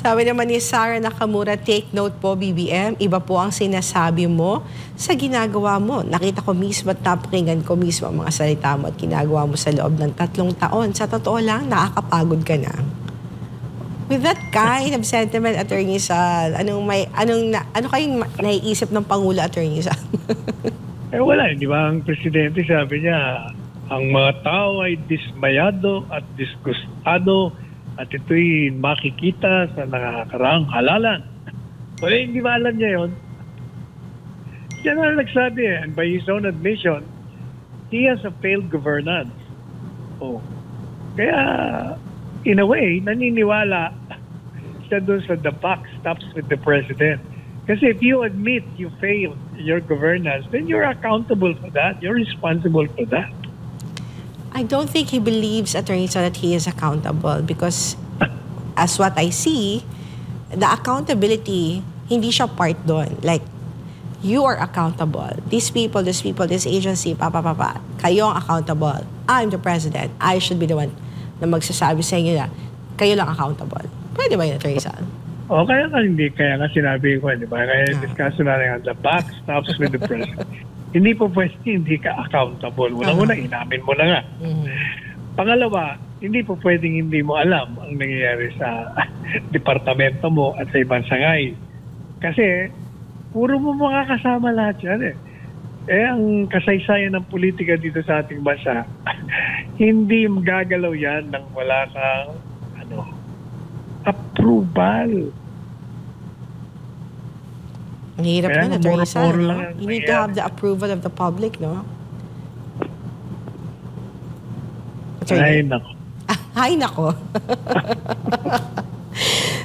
Sabi naman ni Sarah Nakamura, take note po BBM, iba po ang sinasabi mo sa ginagawa mo. Nakita ko mismo at napakinggan ko mismo ang mga salita mo at ginagawa mo sa loob ng 3 taon. Sa totoo lang, nakakapagod ka na. With that kind of sentiment, Attorney Sal, ano kayong naiisip ng Pangulo, Attorney Sal? Wala, di ba? Ang presidente sabi niya, ang mga tao ay dismayado at disgustado at ito'y makikita sa nakakaraang halalan. So, hindi ba alam niya yun? Siya na nagsabi and by his own admission, he has a failed governance. Oh. Kaya, in a way, naniniwala siya dun sa the buck stops with the president. Kasi if you admit you failed your governance, then you're accountable for that. You're responsible for that. I don't think he believes, Attorney, so that he is accountable because as what I see, the accountability, hindi siya part doon. Like, you are accountable. These people, this agency, kayo ang accountable. I'm the president. I should be the one na magsasabi sa inyo na kayo lang accountable. Pwede ba yun, Attorney Sal? O, kaya nga sinabi ko, di ba? Kaya discuss na rin, the buck stops with the president. Hindi po pwede, hindi ka accountable. Una-una, inamin mo na nga. Pangalawa, hindi po pwedeng hindi mo alam ang nangyayari sa departamento mo at sa ibang sangay. Kasi, puro mo makakasama lahat yan eh. Ang kasaysayan ng politika dito sa ating bansa, hindi gagalaw yan nang wala kang approval. Ang hirap na, Attorney Sal. You need to have the approval of the public, no? Ay, nako. Ay, nako.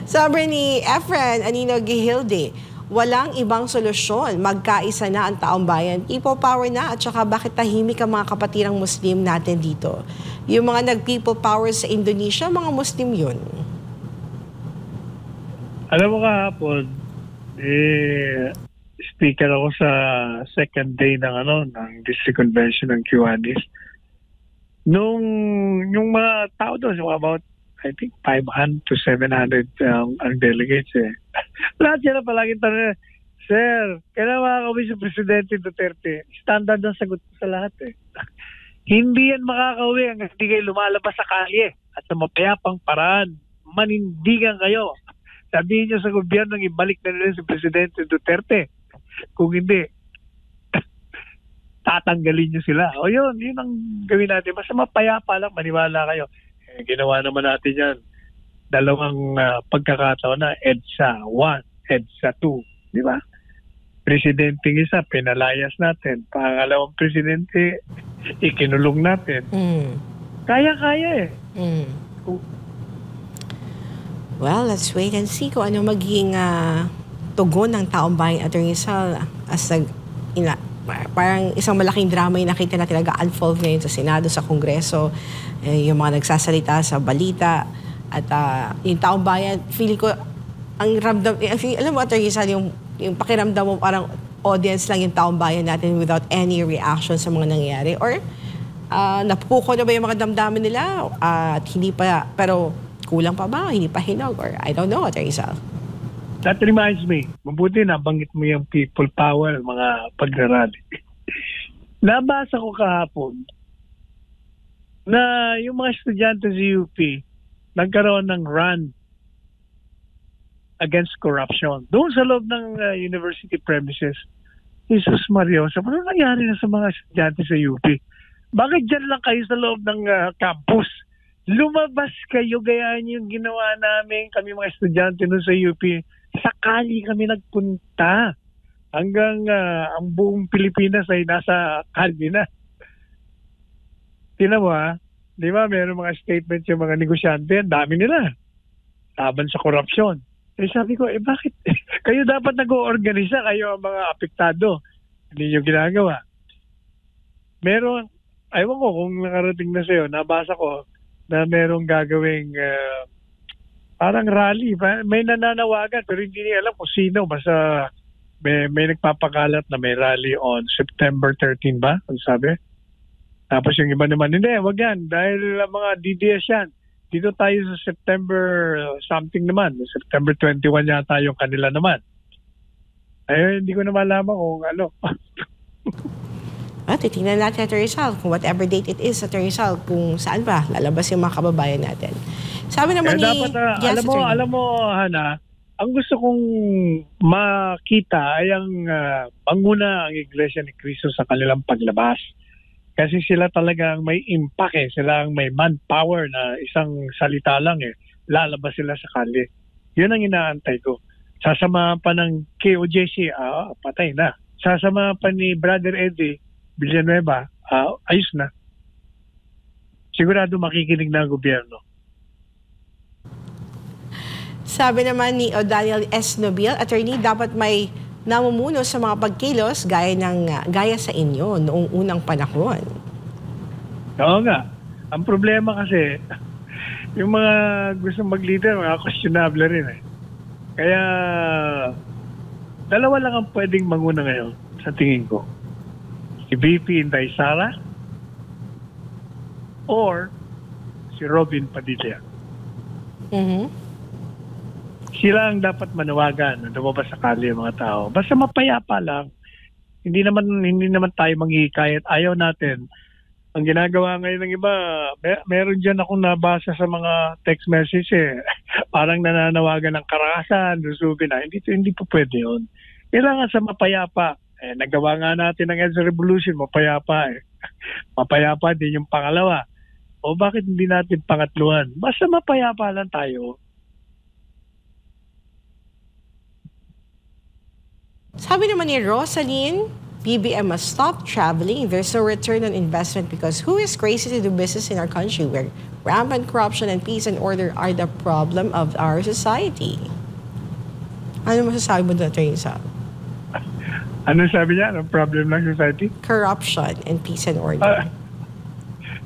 Sabi ni Efren Anino Gihilde, walang ibang solusyon. Magkaisa na ang taong bayan. People power na. At saka bakit tahimik ang mga kapatirang Muslim natin dito? Yung mga nag-people power sa Indonesia, mga Muslim yun. Alam mo kahapon, speaker ako sa second day ng district convention ng Kiwanis. Yung mga tao doon, about I think 500 to 700 ang delegates eh. Lahat sila palaging tanong, Sir, kailan makakawin si Presidente Duterte? Standard ang sagot sa lahat eh. Hindi yan makakawin hanggang hindi kayo lumalabas sa kalye at sa mapayapang paraan. Manindigan kayo. Sabihin niyo sa gobyerno ibalik na nila si Presidente Duterte. Kung hindi, tatanggalin niyo sila. O yun ang gawin natin. Basta mapayapa lang, maniwala kayo. Ginawa naman natin yan. 2 pagkakataon na, EDSA 1, EDSA 2. Di ba? Presidente isa, pinalayas natin. Pangalawang presidente, ikinulong natin. Kaya-kaya eh. Well, let's wait and see kung ano magiging tugon ng taong bayan, Attorney Sal, as parang isang malaking drama yung nakita natin nag-unfold ngayon sa Senado, sa Kongreso, yung mga nagsasalita sa balita, at yung taong bayan, feeling ko, ang ramdam, alam mo, Attorney Sal, yung pakiramdam mo parang audience lang yung taong bayan natin without any reaction sa mga nangyayari, or napupuko na ba yung mga damdamin nila, at hindi pa, pero kulang pa ba? Hindi pa hinog? Or I don't know, Attorney Sal. That reminds me, mabuti na banggit mo yung people power, mga pagrarally. Nabasa ko kahapon na yung mga estudyante sa UP nagkaroon ng run against corruption. Doon sa loob ng university premises, Jesus Maria, ano nangyari na sa mga estudyante sa UP? Bakit dyan lang kayo sa loob ng campus? Lumabas kayo, gayaan yung ginawa namin, kami mga estudyante nun sa UP. Sakali kami nagpunta. Hanggang ang buong Pilipinas ay nasa kalye na. Tingnan mo di ba, meron mga statements yung mga negosyante, ang dami nila. Laban sa korupsyon. Sabi ko, bakit? Kayo dapat nag-oorganisa, kayo ang mga apektado. Hindi nyo ginagawa. Meron, aywan ko kung nakarating na sa'yo, nabasa ko, na merong gagawing parang rally. May nananawagan pero hindi niya alam kung sino. Basta may nagpapakalat na may rally on September 13 ba? Ang sabi. Tapos yung iba naman, hindi, wag yan. Dahil mga DDS yan. dito tayo sa September something naman. September 21 yata yung kanila naman. Ay, hindi ko na malaman kung ano. Titingnan natin, Atty. Sal, kung whatever date it is, Atty. Sal, kung saan ba lalabas yung mga kababayan natin. Sabi naman ni... Dapat, alam mo, Hana, ang gusto kong makita ay ang panguna ang Iglesia ni Cristo sa kanilang paglabas. Kasi sila talagang may impact Sila ang may manpower na isang salita lang lalabas sila sa kalye. Yun ang inaantay ko. Sasamahan pa ng KOJC, patay na. Sasamahan pa ni Brother Eddie Villanueva, ayos na. Sigurado makikinig na ang gobyerno. Sabi naman ni Daniel S. Nobil, attorney, dapat may namumuno sa mga pagkilos gaya sa inyo noong unang panahon. Oo nga. Ang problema kasi, yung mga gusto mag-leader, mga questionable rin Kaya, dalawa lang ang pwedeng manguna ngayon, sa tingin ko. Si VP Inday Sara or si Robin Padilla. Sila ang dapat manawagan na lumabas sa kalye mga tao. Basta mapayapa lang. Hindi naman tayo manghihikayat. Ayaw natin. Ang ginagawa ngayon ng iba, meron dyan akong nabasa sa mga text message parang nananawagan ng karahasan, lusubin na. Hindi po pwede yun. Kailangan sa mapayapa. Nagawa nga natin ng EDSA Revolution, mapayapa Mapayapa din yung pangalawa. O bakit hindi natin pangatluhan? Basta mapayapa lang tayo. Sabi naman ni Rosaline, BBM must stop traveling. There's no return on investment because who is crazy to do business in our country where rampant corruption and peace and order are the problem of our society? Ano masasabi mo doon, Atty. Sal? Ano sabi niya? Anong problem ng society? Corruption and peace and order.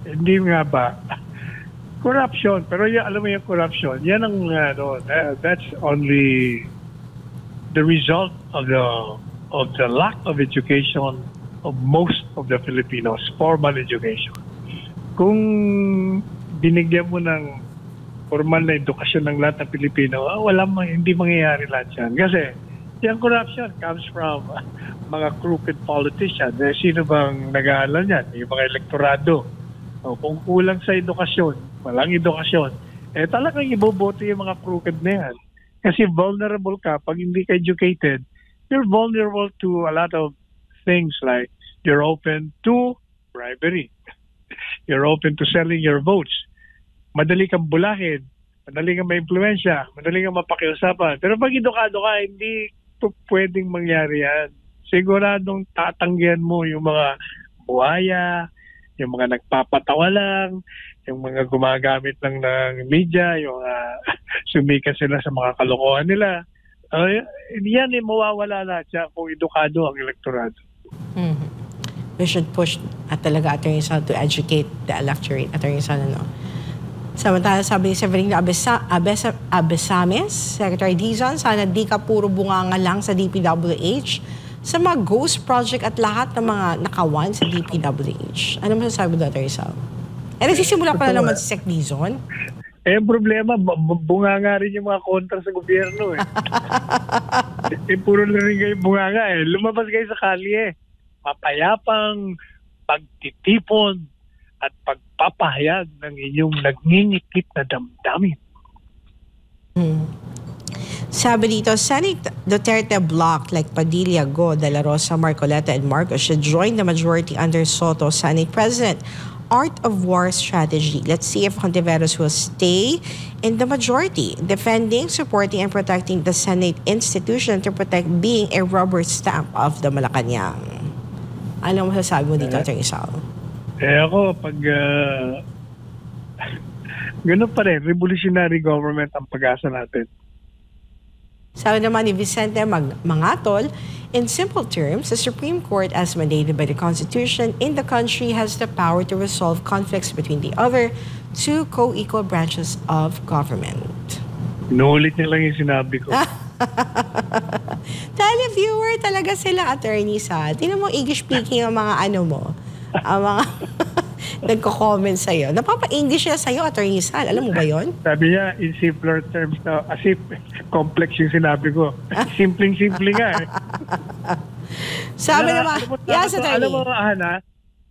Hindi nga ba? Corruption. Pero alam mo yung corruption, yan ang, that's only the result of the lack of education of most of the Filipinos, formal education. Kung binigyan mo ng formal na edukasyon ng lahat ng Pilipino, hindi mangyayari lahat yan. Kasi yung corruption comes from mga crooked politicians. Sino bang nag-aaral yan? Yung mga elektorado. Kung kulang sa edukasyon, walang edukasyon, talagang iboboto yung mga crooked na yan. Kasi vulnerable ka. Pag hindi ka educated, you're vulnerable to a lot of things like you're open to bribery. You're open to selling your votes. Madali kang bulahin. Madali kang ma-impluensya. Madali kang mapakiusapan. Pero pag edukado ka, hindi pwedeng mangyari yan. Siguradong tatanggihan mo yung mga buhaya, yung mga nagpapatawa lang, yung mga gumagamit lang ng media, yung sumikat sila sa mga kalokohan nila. Yan mawawala lahat siya kung edukado ang elektorado. We should push talaga, Atty. Sal, to educate the electorate, Atty. Sal, Samantala, sabi ni Severino Abesames, Secretary Dizon, sana di ka puro bunganga lang sa DPWH sa mga ghost project at lahat ng mga nakawan sa DPWH. Ano masasabi doon, Atty. Sal? Nagsisimula pa na naman si Sec Dizon. Ang problema, bunganga rin yung mga kontra sa gobyerno. Puro na rin kayo bunganga. Lumabas kayo sa kalye. Mapayapang pagtitipon at pagpapahayag ng inyong nagninikit na damdamin. Sabi dito, Senate Duterte bloc like Padilla, Go, De La Rosa, Marcoleta, and Marcos should join the majority under Soto, Senate President. Art of war strategy. Let's see if Hontiveros will stay in the majority, defending, supporting, and protecting the Senate institution to protect being a rubber stamp of the Malacanang. Ano masasabi mo dito, Atty. Sal? Ako, pag ganun pa rin, revolutionary government ang pag-asa natin. Sabi naman ni Vicente Mangatol, in simple terms, the Supreme Court, as mandated by the Constitution in the country, has the power to resolve conflicts between the other two co-equal branches of government. Inuulit niya lang yung sinabi ko. Televiewer talaga sila, Attorney Sal. Tingnan mo English speaking ang mga ano mo. Ang mga nagko-comment sa'yo. Napapa-English siya sa'yo, Attorney Sal. Alam mo ba yon? Sabi niya, in simpler terms na, as if complex yung sinabi ko. Simpleng-simple nga eh. Sabi naman, yes, Attorney. Alam mo, Hana,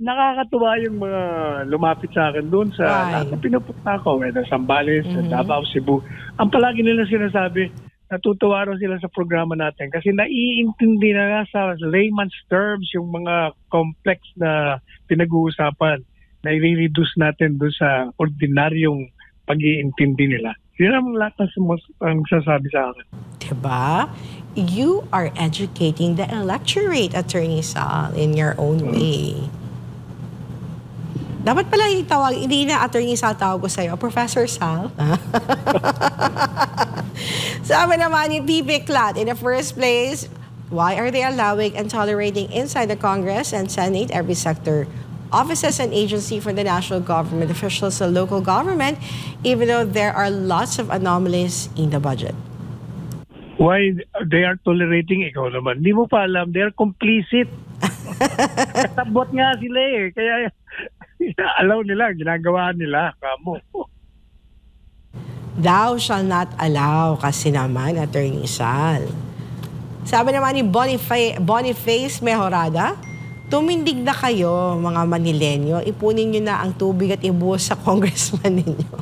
nakakatuwa yung mga lumapit sa akin doon sa pinupunta ko, sa Zambales, sa Davao, Cebu. Ang palagi nila sinasabi, natutuwa rin sila sa programa natin kasi naiintindi na nga sa layman's terms yung mga complex na pinag-uusapan na i-reduce natin doon sa ordinaryong pag-iintindi nila. Yun ang lahat ang sasabi sa akin. Diba? You are educating the electorate, Attorney Sal, in your own way. Dapat pala itawag, hindi na Attorney Sal tawag ko sa'yo, Professor Sal. Sabi naman ni Pipi Clat, in the first place, why are they allowing and tolerating inside the Congress and Senate every sector, offices and agency from the national government, officials sa local government, even though there are lots of anomalies in the budget? Why they are tolerating, ikaw naman. Hindi mo pa alam, they are complicit. Katabot nga sila eh. Kaya alaw nila, ginagawa nila. Kamo. Thou shall not allow kasi naman, Attorney Sal. Sabi naman ni Boniface Mejorada, tumindig na kayo, mga Manilenyo. Ipunin nyo na ang tubig at ibuhos sa congressman ninyo.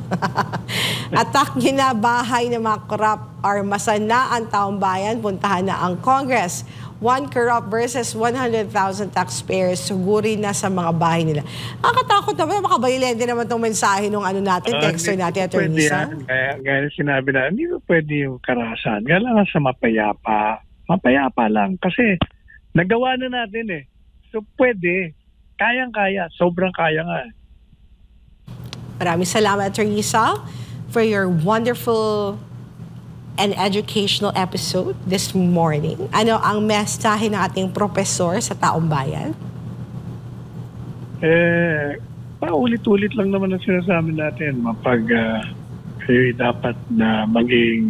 Attack nyo na bahay ng mga corrupt or masana ang taong bayan. Puntahan na ang Congress. One corrupt versus 100,000 taxpayers. Sugurin na sa mga bahay nila. Nakakatakot naman. Makabailende naman itong mensahe nung natin, texter natin, Attorney Sal. Gaya sinabi na, hindi pwede yung karahasan. Kailangan sa mapayapa. Mapayapa lang. Kasi nagawa na natin eh. So pwede. Kayang-kaya. Sobrang kaya nga. Maraming salamat, Attorney Sal, for your wonderful and educational episode this morning. Ano ang mensahe ng ating profesor sa taong bayan? Paulit-ulit lang naman ang sinasabi natin. Kayo dapat na maging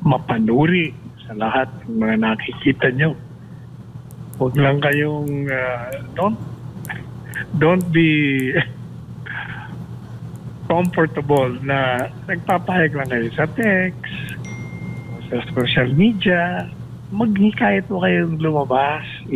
mapanuri sa lahat ng mga nakikita nyo. Huwag lang kayong don't be comfortable na nagpapahayag lang kayo sa text, sa social media. Maghikayat mo kayong lumabas.